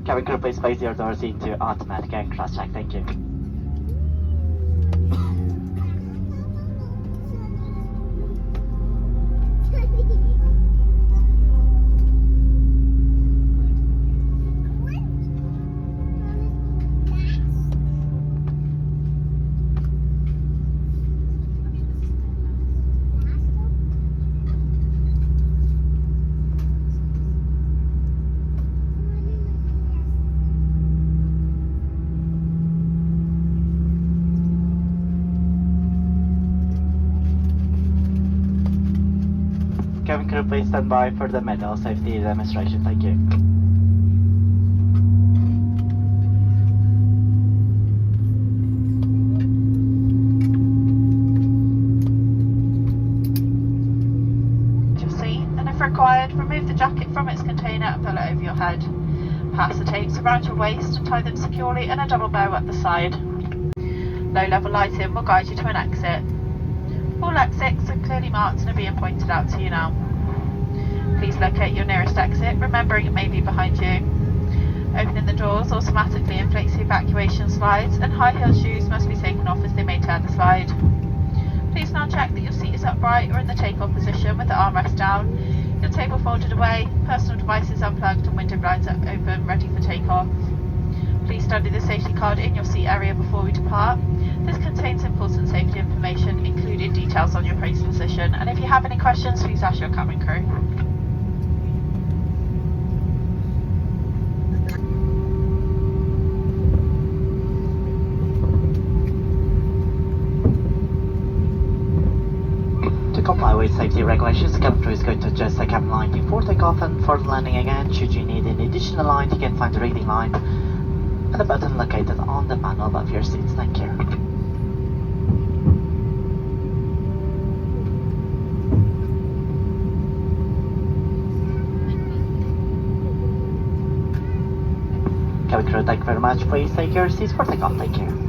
Cabin crew, please place your doors into automatic and cross-check. Thank you. Cabin crew, please stand by for the manual safety demonstration. Thank you. Your seat, and if required, remove the jacket from its container and pull it over your head. Pass the tapes around your waist and tie them securely in a double bow at the side. Low-level lighting will guide you to an exit. All exits are clearly marked and are being pointed out to you now. Please locate your nearest exit, remembering it may be behind you. Opening the doors automatically inflates the evacuation slides, and high-heel shoes must be taken off as they may tear the slide. Please now check that your seat is upright or in the take-off position with the armrest down, your table folded away, personal devices unplugged and window blinds open, ready for take-off. Please study the safety card in your seat area before we depart. This contains important safety information, including details on your post position, and if you have any questions, please ask your cabin crew. To comply with safety regulations, the cabin crew is going to adjust the cabin line before takeoff and for landing again. Should you need an additional line, you can find the reading line and the button located on the panel above your seats. Thank you. Cabin crew, thank you very much. Please take your seats for takeoff. Thank you.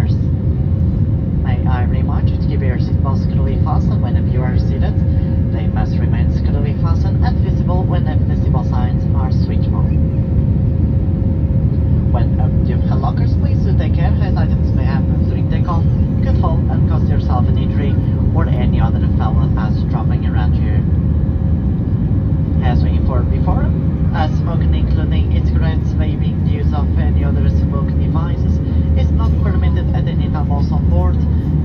passengers. May I remind you to keep your seatbelts securely fastened whenever you are seated. They must remain securely fastened and visible whenever the seatbelt signs are switched on. When opening your lockers, please do take care as items may have moved during takeoff, could fall and cause yourself an injury or any other fellow passenger traveling around you. As we informed before, smoking, including e-cigarettes, vaping, the use of any other smoking devices, is not permitted at any time also on board.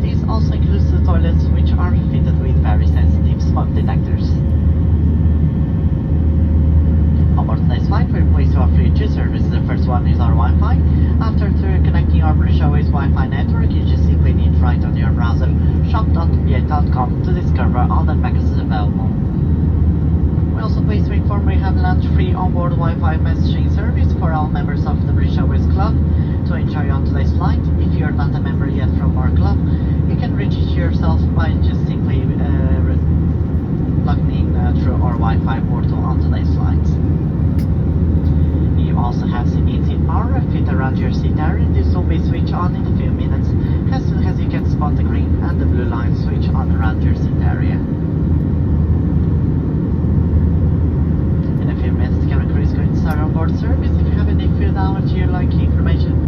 This also includes the toilets, which are fitted with very sensitive smoke detectors. On board today's flight, we're pleased to offer you two services. The first one is our Wi-Fi. After connecting your British Airways Wi-Fi network, you just simply need to write on your browser shop.ba.com to discover all the packages available. We're also pleased to inform we have launched free onboard Wi-Fi messaging service for all members of the British Airways Club to enjoy on today's flight. If you're not a member yet from our club, you can register yourself by just simply logging in through our Wi-Fi portal on today's flight. You also have some in-seat power fit around your seat area. This will be switched on in a few minutes as soon as you can spot the green and the blue line switch on around your seat area. In a few minutes, the cabin crew is going to start on board service. If you have any further information,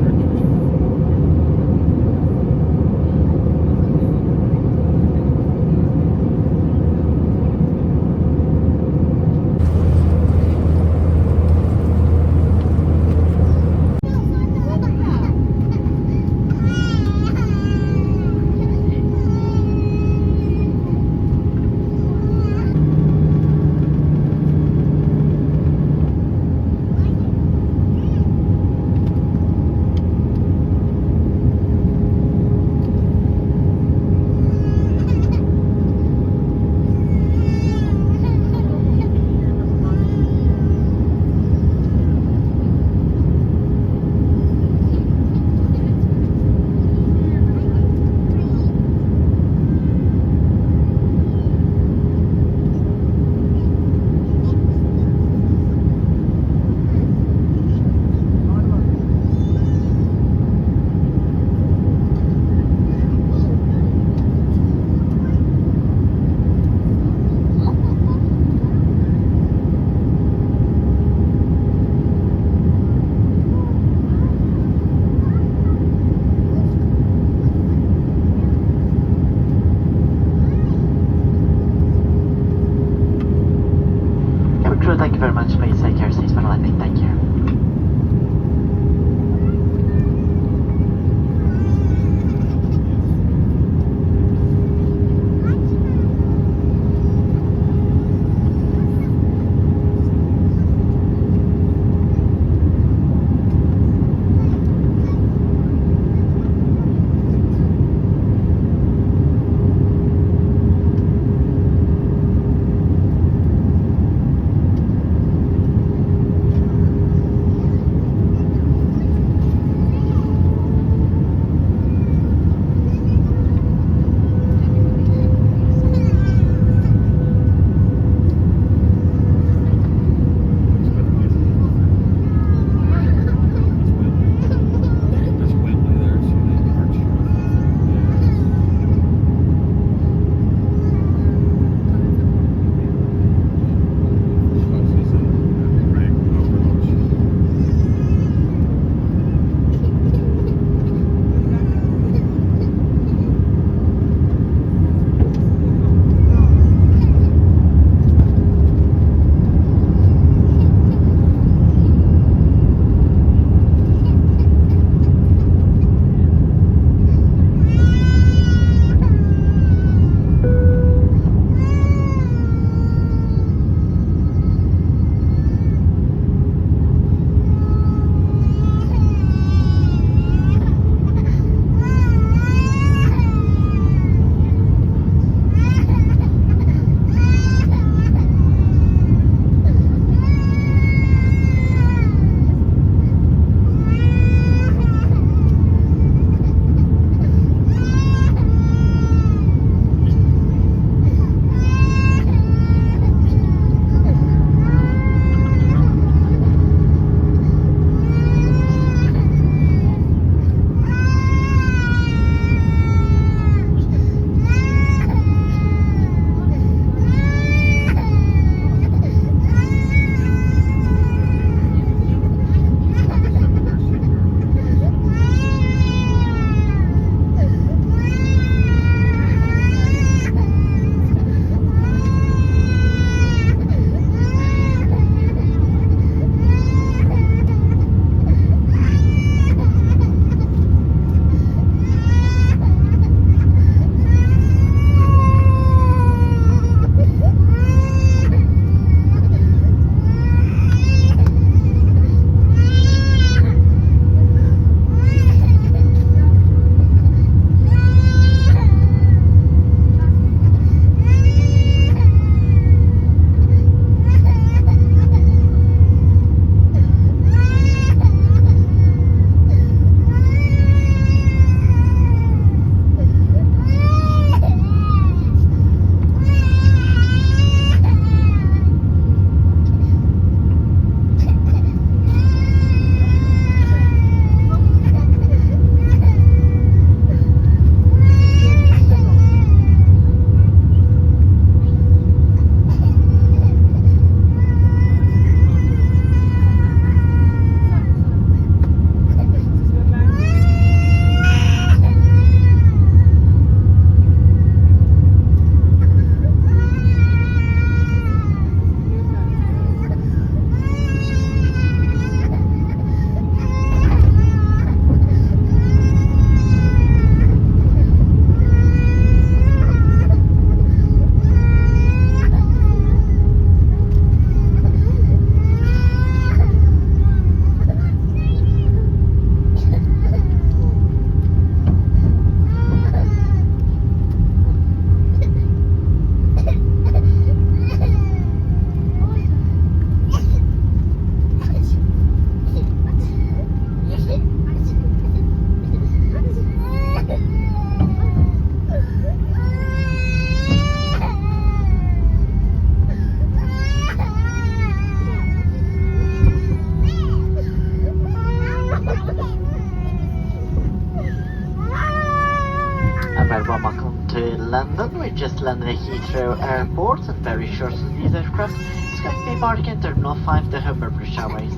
very warm welcome to London. We just landed at Heathrow Airport and very shortly this aircraft is going to be embarking in Terminal 5 to British Airways.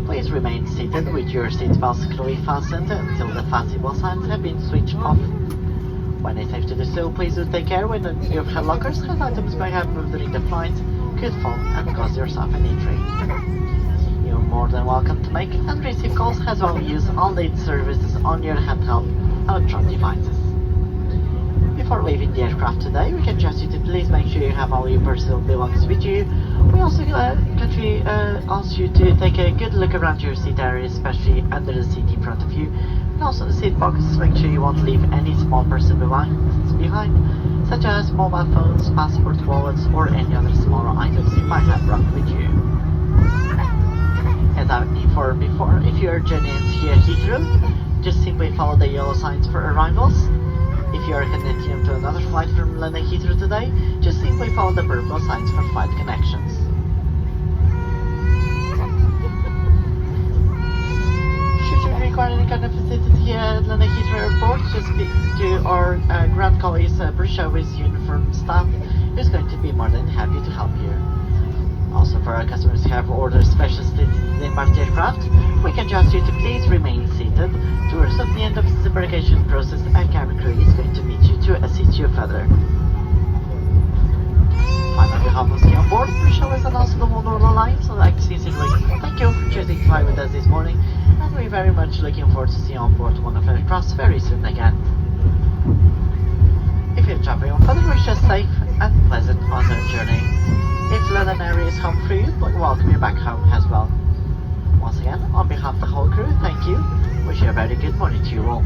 Please remain seated with your seatbelts securely fastened until the fastenable signs have been switched off. When it's safe to do so, please do take care when your hand lockers and items may have moved during the flight could fall and cause yourself an injury. You're more than welcome to make and receive calls as well as use all data services on your handheld electronic devices. Before leaving the aircraft today, we can ask you to please make sure you have all your personal belongings with you. We also ask you to take a good look around your seat area, especially under the seat in front of you, and also the seat pockets. Make sure you won't leave any small personal belongings behind, such as mobile phones, passport, wallets, or any other smaller items you might have brought with you. As I informed before, if you are journeying here at Heathrow, just simply follow the yellow signs for arrivals. If you are connecting to another flight from London Heathrow today, just simply follow the purple signs for flight connections. Should you require any kind of assistance here at London Heathrow Airport, just speak to our Grand Colleagues British Airways uniform staff, who's going to be more than happy to help you. Also, for our customers who have ordered special seats in the embarked aircraft, we can ask you to please remain seated. Towards the end of the disembarkation process, a cabin crew is going to meet you to assist you further. Finally, on behalf of the on board, British Airways and also the whole Northern Alliance, I'd like to sincerely thank you for choosing to fly with us this morning, and we're very much looking forward to seeing you on board one of our aircraft very soon again. If you're traveling on further, wish us safe and pleasant on our journey. If London area is home for you, we welcome you back home as well. Once again, on behalf of the whole crew, thank you. Wish you a very good morning to you all.